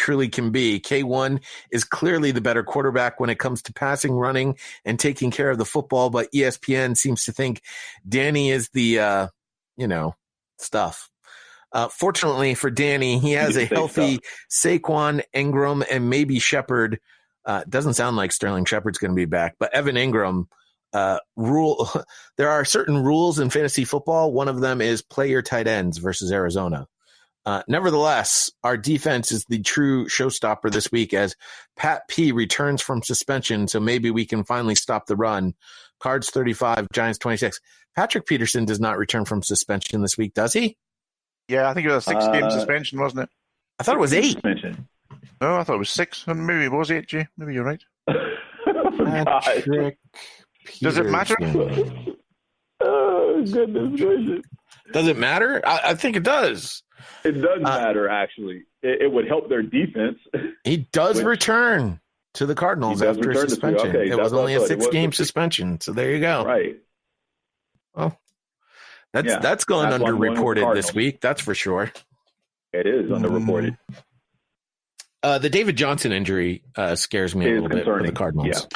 truly can be. K1 is clearly the better quarterback when it comes to passing, running, and taking care of the football, but ESPN seems to think Danny is the, stuff. Fortunately for Danny, he has a healthy Saquon, Ingram, and maybe Shepard. Doesn't sound like Sterling Shepard's going to be back, but Evan Ingram. There are certain rules in fantasy football. One of them is play your tight ends versus Arizona. Nevertheless, our defense is the true showstopper this week as Pat P returns from suspension, so maybe we can finally stop the run. Cards 35, Giants 26. Patrick Peterson does not return from suspension this week, does he? Yeah, I think it was a 6-game suspension, wasn't it? I thought it was 8. Suspension. No, I thought it was 6. Maybe it was 8, Jay. Maybe you're right. Patrick Does it matter? Oh, goodness gracious. Does it matter? I think it does. It does matter, actually. It would help their defense. He does return to the Cardinals after a suspension. Okay, it was only a 6-game suspension, so there you go. Right. Well, that's going underreported this week, that's for sure. It is underreported. The David Johnson injury scares me a little bit for the Cardinals.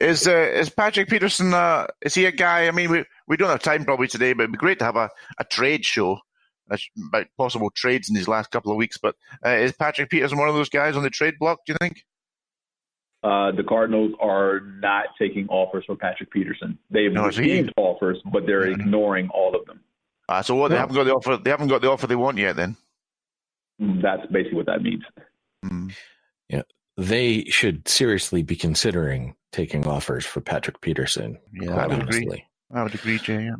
Yeah. Is Patrick Peterson, is he a guy, I mean, we don't have time probably today, but it'd be great to have a trade show about possible trades in these last couple of weeks, but is Patrick Peterson one of those guys on the trade block, do you think? The Cardinals are not taking offers for Patrick Peterson. They've received offers, but they're ignoring all of them. So what? They haven't got the offer. They haven't got the offer they want yet. Then that's basically what that means. Yeah, they should seriously be considering taking offers for Patrick Peterson. Yeah, I would agree. I would agree, Jay. Yeah.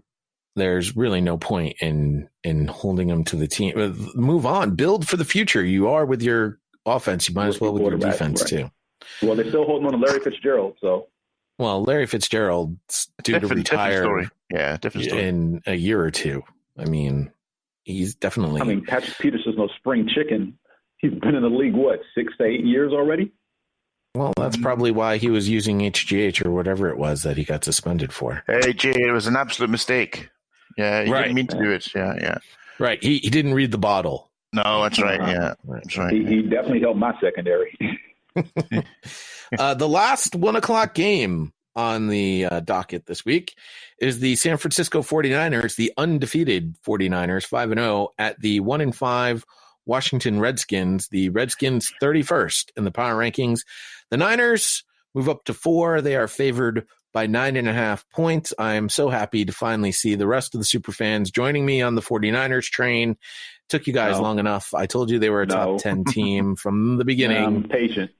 There's really no point in holding him to the team. Move on. Build for the future. You are with your offense. You might as well with your defense too. Well, they're still holding on to Larry Fitzgerald. Well, Larry Fitzgerald's due to retire. Different story. In a year or two. I mean, he's definitely. I mean, Patrick Peterson's no spring chicken. He's been in the league 6 to 8 years already. Well, that's probably why he was using HGH or whatever it was that he got suspended for. Hey, Jay, it was an absolute mistake. Yeah, he didn't mean to do it. Yeah. Right. He didn't read the bottle. No, that's right. Yeah, that's right. He definitely helped my secondary. The last 1:00 game on the docket this week is the San Francisco 49ers, the undefeated 49ers, 5-0 at the 1-5 Washington Redskins. The Redskins 31st in the power rankings. The Niners move up to 4. They are favored by 9.5 points. I am so happy to finally see the rest of the superfans joining me on the 49ers train. Took you guys long enough. I told you they were a top 10 team from the beginning. I'm patient.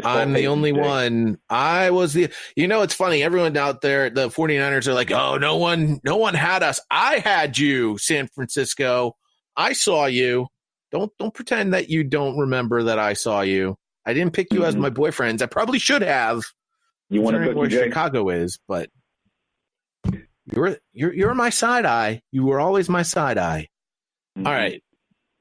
I'm the only one. I was it's funny. Everyone out there, the 49ers are like, oh, no one had us. I had you, San Francisco. I saw you. Don't pretend that you don't remember that I saw you. I didn't pick you as my boyfriends. I probably should have. You want to know where Chicago is, but you're my side eye. You were always my side eye. All right.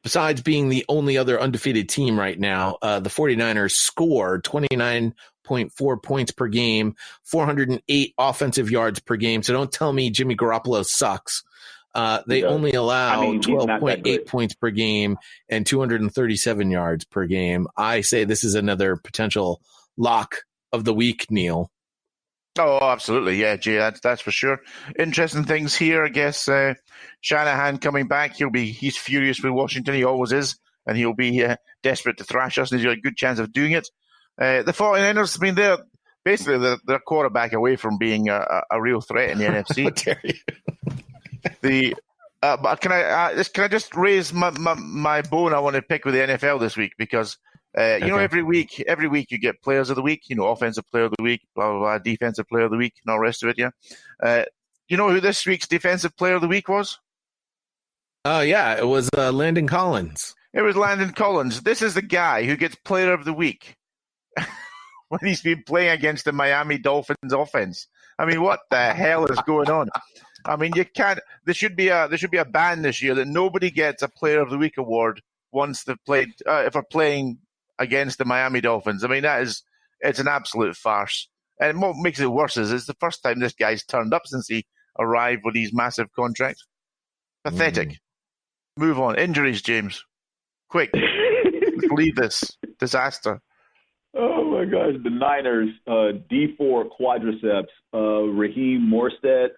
Besides being the only other undefeated team right now, the 49ers scored 29.4 points per game, 408 offensive yards per game. So don't tell me Jimmy Garoppolo sucks. They only allow 12.8 points per game and 237 yards per game. I say this is another potential lock of the week, Neil. Oh, absolutely. Yeah, Jay, that's for sure. Interesting things here, I guess. Shanahan coming back. He's furious with Washington. He always is. And he'll be desperate to thrash us, and he's got a good chance of doing it. The 49ers, I mean, they're a quarterback away from being a real threat in the NFC. How dare you? But can I just raise my bone I want to pick with the NFL this week? Because every week you get players of the week, offensive player of the week, blah, blah, blah, defensive player of the week, and all the rest of it, yeah. You know who this week's defensive player of the week was? Oh, yeah, it was Landon Collins. It was Landon Collins. This is the guy who gets player of the week when he's been playing against the Miami Dolphins offense. I mean, what the hell is going on? I mean, you can't. There should be a ban this year that nobody gets a Player of the Week award once they've played if they're playing against the Miami Dolphins. I mean, it's an absolute farce. And what makes it worse is it's the first time this guy's turned up since he arrived with these massive contracts. Pathetic. Move on. Injuries, James. Quick. flee this disaster. Oh my gosh, the Niners, D4 quadriceps, Raheem Morstead,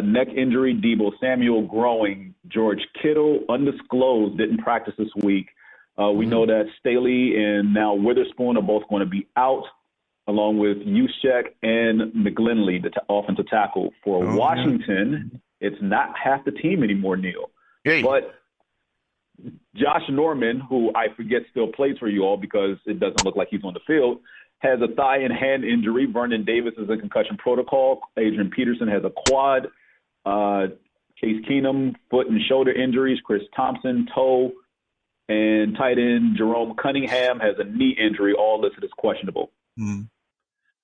neck injury, Deebo Samuel growing, George Kittle undisclosed, didn't practice this week. We know that Staley and now Witherspoon are both going to be out, along with Juszczyk and McGlinley, the offensive tackle. For Washington, it's not half the team anymore, Neil. Hey. But Josh Norman, who I forget still plays for you all because it doesn't look like he's on the field, has a thigh and hand injury. Vernon Davis is in concussion protocol. Adrian Peterson has a quad. Case Keenum, foot and shoulder injuries. Chris Thompson, toe. And tight end Jerome Cunningham has a knee injury, all listed as questionable. And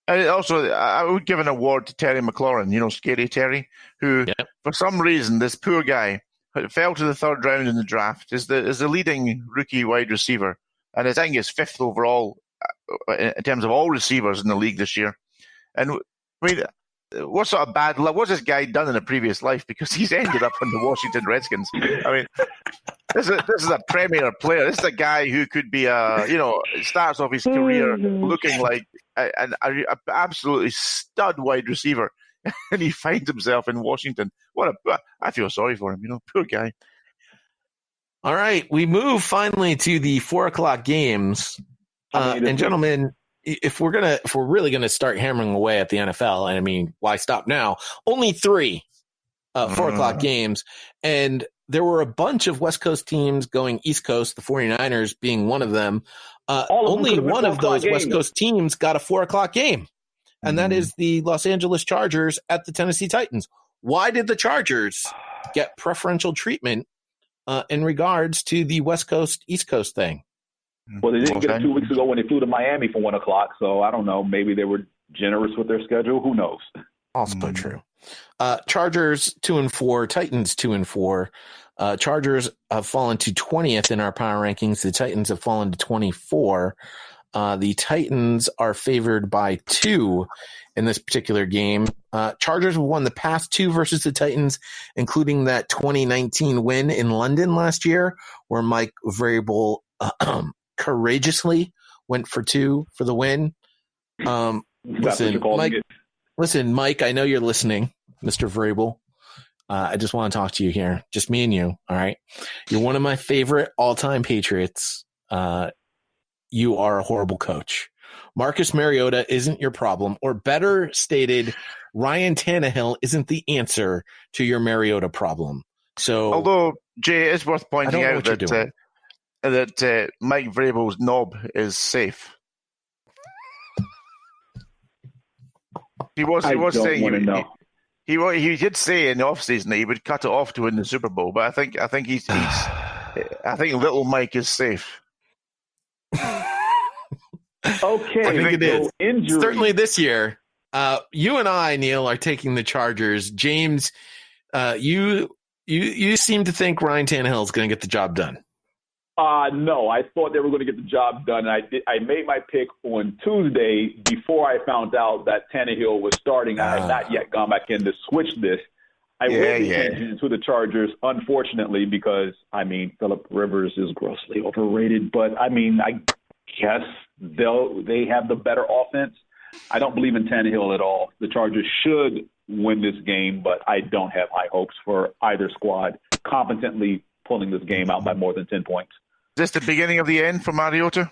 also, I would give an award to Terry McLaurin, Scary Terry, who, for some reason, this poor guy fell to the third round in the draft, is the leading rookie wide receiver, and I think is fifth overall in terms of all receivers in the league this year. And I mean, what sort of bad luck? What's this guy done in a previous life? Because he's ended up on the Washington Redskins. I mean, this is a premier player. This is a guy who could be starts off his career looking like an absolutely stud wide receiver, and he finds himself in Washington. I feel sorry for him. Poor guy. All right, we move finally to the 4:00 games, and gentlemen, if we're really gonna start hammering away at the NFL, and I mean, why stop now? Only 3 4:00 games, and there were a bunch of West Coast teams going East Coast, the 49ers being one of them. Only one of those West Coast teams got a 4:00 game, and that is the Los Angeles Chargers at the Tennessee Titans. Why did the Chargers get preferential treatment in regards to the West Coast, East Coast thing? Well, they didn't get it 2 weeks ago when they flew to Miami for 1:00, so I don't know. Maybe they were generous with their schedule. Who knows? Also true. Chargers 2-4, Titans 2-4. Chargers have fallen to 20th in our power rankings. The Titans have fallen to 24. The Titans are favored by 2 in this particular game. Chargers have won the past 2 versus the Titans, including that 2019 win in London last year, where Mike Vrabel courageously went for 2 for the win. Listen, Mike, I know you're listening, Mr. Vrabel. I just want to talk to you here. Just me and you, all right? You're one of my favorite all-time Patriots. You are a horrible coach. Marcus Mariota isn't your problem, or better stated, Ryan Tannehill isn't the answer to your Mariota problem. So, although, Jay, it's worth pointing out that Mike Vrabel's knob is safe. He was saying he did say in the offseason that he would cut it off to win the Super Bowl, but I think little Mike is safe. Okay, I think it is. Injury. Certainly this year. You and I, Neil, are taking the Chargers. James, you seem to think Ryan Tannehill is going to get the job done. No, I thought they were going to get the job done. I made my pick on Tuesday before I found out that Tannehill was starting. I had not yet gone back in to switch this. I will be changing to the Chargers, unfortunately, because, Phillip Rivers is grossly overrated. But, I guess they have the better offense. I don't believe in Tannehill at all. The Chargers should win this game, but I don't have high hopes for either squad competently pulling this game out by more than 10 points. Is this the beginning of the end for Mariota?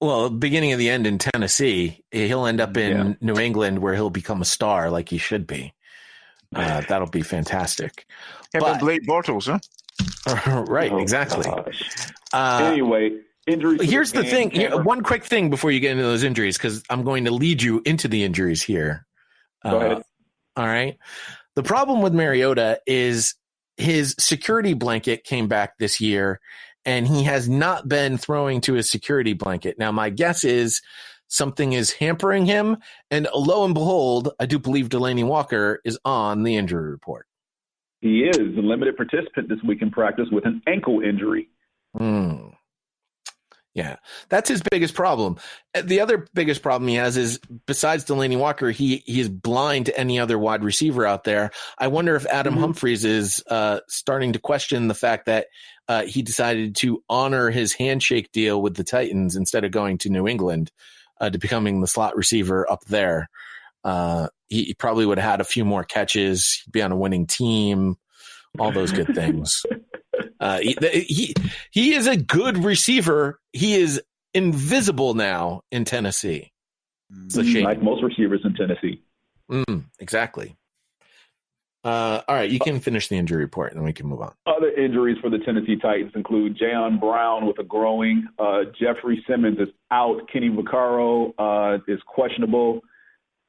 Well, beginning of the end in Tennessee. He'll end up in New England where he'll become a star like he should be. That'll be fantastic. And Blake Bortles, huh? Right, exactly. Anyway, injuries. Here's the thing. One quick thing before you get into those injuries, because I'm going to lead you into the injuries here. Go ahead. All right. The problem with Mariota is his security blanket came back this year, and he has not been throwing to his security blanket. Now, my guess is something is hampering him, and lo and behold, I do believe Delaney Walker is on the injury report. He is a limited participant this week in practice with an ankle injury. Yeah, Yeah, that's his biggest problem. The other biggest problem he has is, besides Delaney Walker, he is blind to any other wide receiver out there. I wonder if Adam Humphries is starting to question the fact that he decided to honor his handshake deal with the Titans instead of going to New England to becoming the slot receiver up there. He probably would have had a few more catches, be on a winning team, all those good things. He is a good receiver. He is invisible now in Tennessee. It's a shame. Like most receivers in Tennessee. Exactly. All right, you can finish the injury report, and then we can move on. Other injuries for the Tennessee Titans include Jayon Brown with a groin. Jeffrey Simmons is out. Kenny Vaccaro is questionable.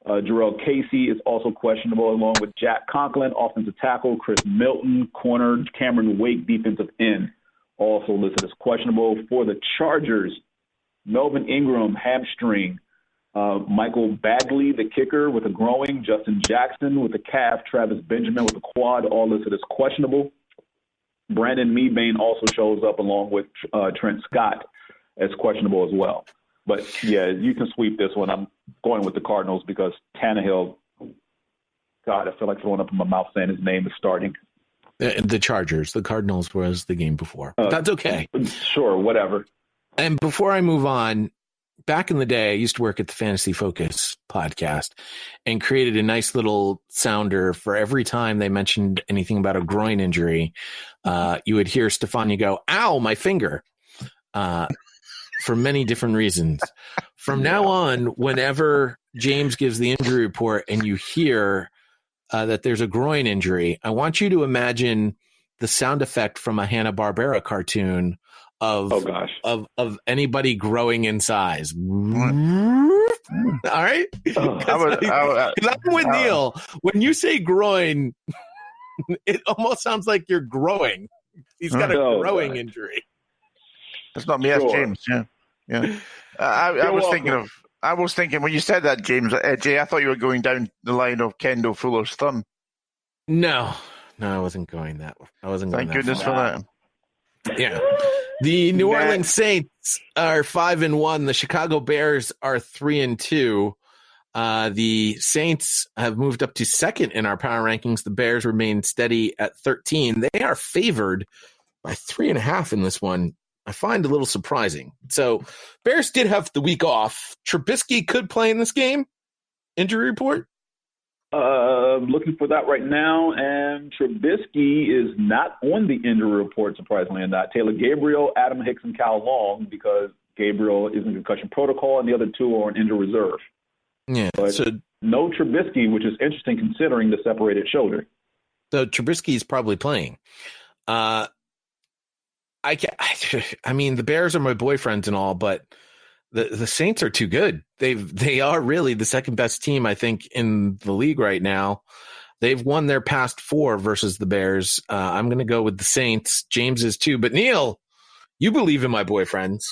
Jarrell Casey is also questionable, along with Jack Conklin, offensive tackle, Chris Milton, corner, Cameron Wake, defensive end, also listed as questionable. For the Chargers, Melvin Ingram, hamstring, Michael Bagley, the kicker, with a groin, Justin Jackson with a calf, Travis Benjamin with a quad, all listed as questionable. Brandon Mebane also shows up along with Trent Scott as questionable as well. But, yeah, you can sweep this one. I'm going with the Cardinals because Tannehill, God, I feel like throwing up in my mouth saying his name is starting. The Chargers. The Cardinals was the game before. That's okay. Sure, whatever. And before I move on, back in the day, I used to work at the Fantasy Focus podcast and created a nice little sounder for every time they mentioned anything about a groin injury. You would hear Stefania go, "Ow, my finger." For many different reasons. From now on, whenever James gives the injury report and you hear that there's a groin injury, I want you to imagine the sound effect from a Hanna-Barbera cartoon of anybody growing in size. All right? I'm with Neil. When you say groin, it almost sounds like you're growing. He's got a growing injury. That's not me. That's James. Yeah. I was thinking when you said that, James, Jay, I thought you were going down the line of Kendall Fuller's thumb. No, I wasn't going that. Thank goodness for that. Yeah. The New Orleans Saints are 5-1. The Chicago Bears are 3-2. The Saints have moved up to second in our power rankings. The Bears remain steady at 13. They are favored by 3.5 in this one. I find a little surprising. So Bears did have the week off. Trubisky could play in this game. Injury report? Looking for that right now, and Trubisky is not on the injury report, surprisingly not. Taylor Gabriel, Adam Hicks, and Cal Long, because Gabriel is in concussion protocol, and the other two are on injury reserve. Yeah, but no Trubisky, which is interesting considering the separated shoulder. So Trubisky is probably playing. I mean, the Bears are my boyfriends and all, but the Saints are too good. They are really the second best team, I think, in the league right now. They've won their past 4 versus the Bears. I'm going to go with the Saints. James is too. But Neil, you believe in my boyfriends.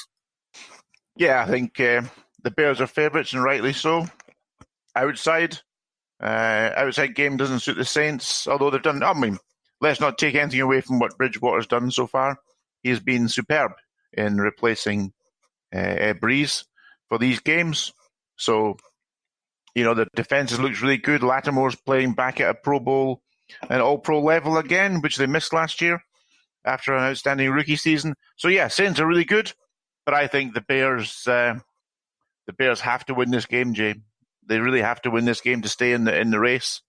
Yeah, I think the Bears are favorites, and rightly so. Outside game doesn't suit the Saints, although they've done. I mean, let's not take anything away from what Bridgewater's done so far. He's been superb in replacing Breeze for these games. So, the defense looks really good. Lattimore's playing back at a Pro Bowl and All-Pro level again, which they missed last year after an outstanding rookie season. So, yeah, Saints are really good, but I think the Bears have to win this game, Jay. They really have to win this game to stay in the race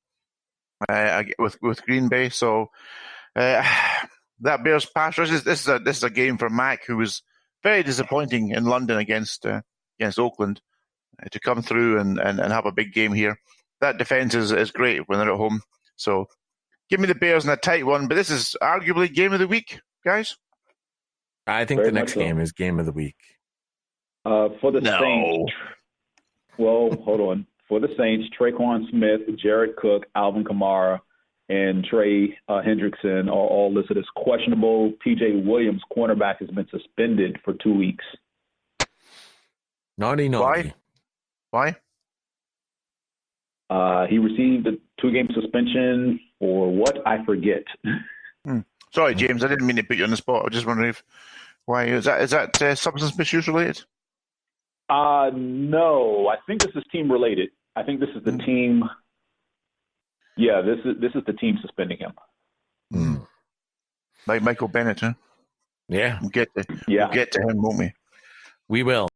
with Green Bay. So that Bears pass rush, this is a game for Mac, who was very disappointing in London against Oakland, to come through and have a big game here. That defense is great when they're at home. So give me the Bears in a tight one, but this is arguably game of the week, guys. I think the next game is game of the week. For the Saints. Well, hold on. For the Saints, Traquan Smith, Jared Cook, Alvin Kamara, and Trey Hendrickson are all listed as questionable. P.J. Williams, cornerback, has been suspended for 2 weeks. Naughty. Why? He received a 2-game suspension for what? I forget. Sorry, James, I didn't mean to put you on the spot. I was just wondering Why is that substance misuse related? No, I think this is team related. I think this is the team. Yeah, this is the team suspending him. Like Michael Bennett, huh? Yeah. We'll get to him, won't we? We will.